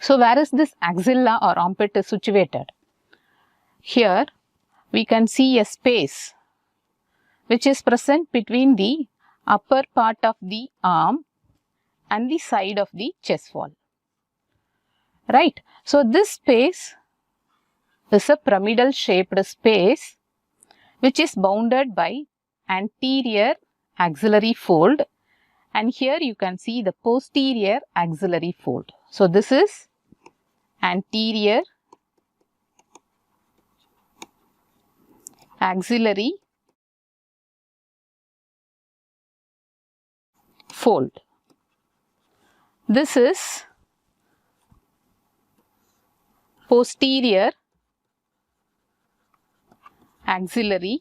So where is this axilla or armpit is situated? Here we can see a space which is present between the upper part of the arm and the side of the chest wall. Right. So this space is a pyramidal shaped space which is bounded by anterior axillary fold, and here you can see the posterior axillary fold. So this is anterior axillary fold. This is posterior axillary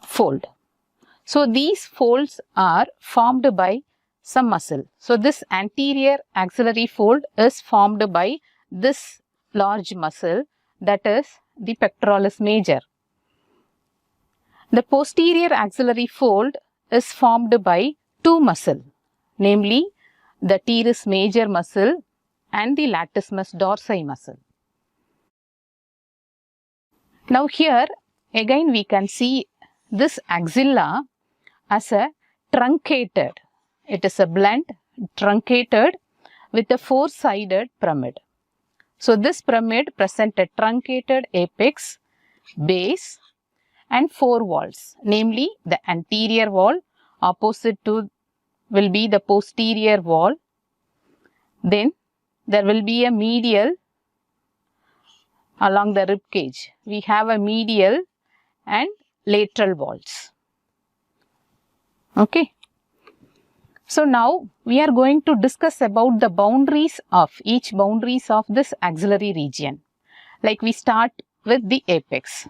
fold. So these folds are formed by some muscle. So this anterior axillary fold is formed by this large muscle, that is the pectoralis major. The posterior axillary fold is formed by two muscles, namely the teres major muscle and the latissimus dorsi muscle. Now here again we can see this axilla as a truncated. It is a blunt, truncated with a four-sided pyramid. So this pyramid presents a truncated apex, base and four walls, namely the anterior wall, opposite to will be the posterior wall. Then there will be a medial along the rib cage. We have a medial and lateral walls. Okay. So now we are going to discuss about the boundaries of this axillary region. Like we start with the apex.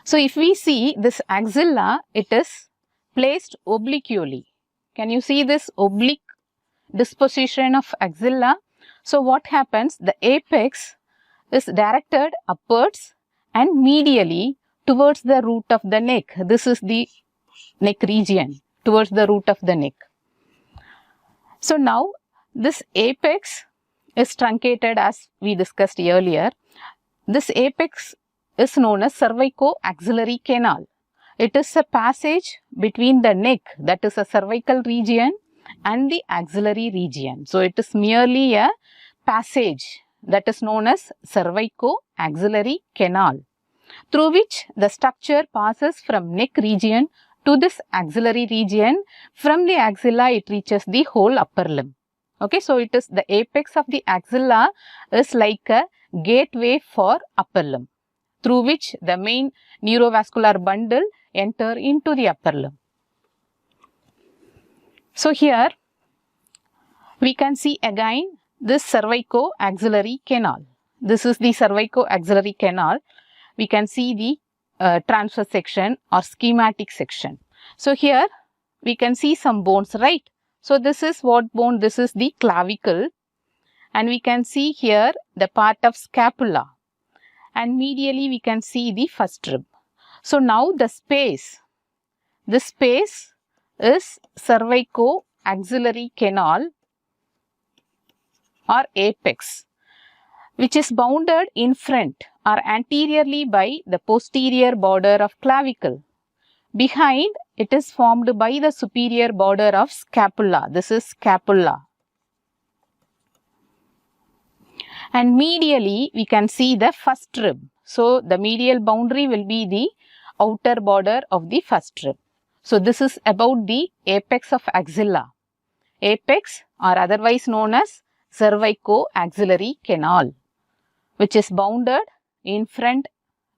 So if we see this axilla, it is placed obliquely. Can you see this oblique disposition of axilla? So what happens? The apex is directed upwards and medially towards the root of the neck. This is the neck region, towards the root of the neck. So now this apex is truncated as we discussed earlier. This apex is known as cervico-axillary canal. It is a passage between the neck, that is a cervical region, and the axillary region. So it is merely a passage that is known as cervico-axillary canal, through which the structure passes from neck region to this axillary region. From the axilla it reaches the whole upper limb. Okay, so it is the apex of the axilla is like a gateway for upper limb, through which the main neurovascular bundle enter into the upper limb. So here we can see again this cervico-axillary canal. This is the cervico-axillary canal. We can see the transverse section or schematic section. So here we can see some bones, right? So this is what bone? This is the clavicle, and we can see here the part of scapula, and medially we can see the first rib. So now this space is cervico-axillary canal or apex, which is bounded in front or anteriorly by the posterior border of clavicle. Behind, it is formed by the superior border of scapula. This is scapula. And medially, we can see the first rib. So the medial boundary will be the outer border of the first rib. So this is about the apex of axilla. Apex, or otherwise known as cervico-axillary canal, which is bounded in front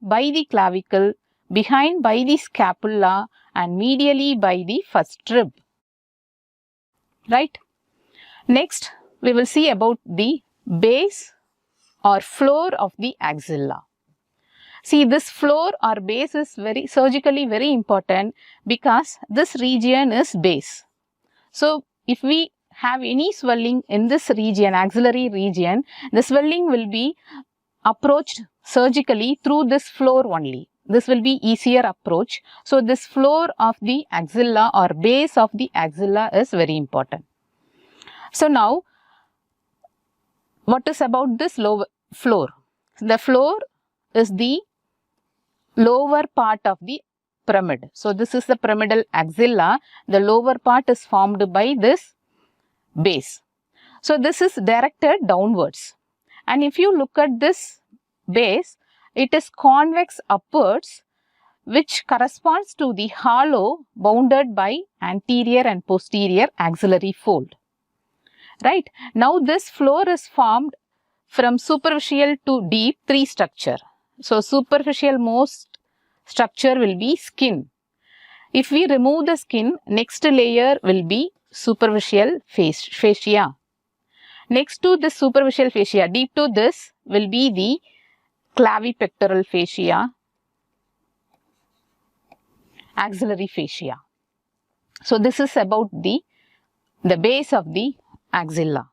by the clavicle, behind by the scapula, and medially by the first rib. Right? Next, we will see about the base or floor of the axilla. See, this floor or base is surgically very important because this region is base. So if we have any swelling in this region, axillary region, the swelling will be approached surgically through this floor only. this will be easier approach. So this floor of the axilla or base of the axilla is very important. So now, what is about this lower floor? The floor is the lower part of the pyramid. So this is the pyramidal axilla. The lower part is formed by this base. So this is directed downwards. And if you look at this base, it is convex upwards, which corresponds to the hollow bounded by anterior and posterior axillary fold. Right? Now this floor is formed from superficial to deep 3 structure. So superficial most structure will be skin. If we remove the skin, next layer will be superficial fascia. Next to this superficial fascia, deep to this will be the clavipectoral fascia, axillary fascia. So this is about the base of the axilla.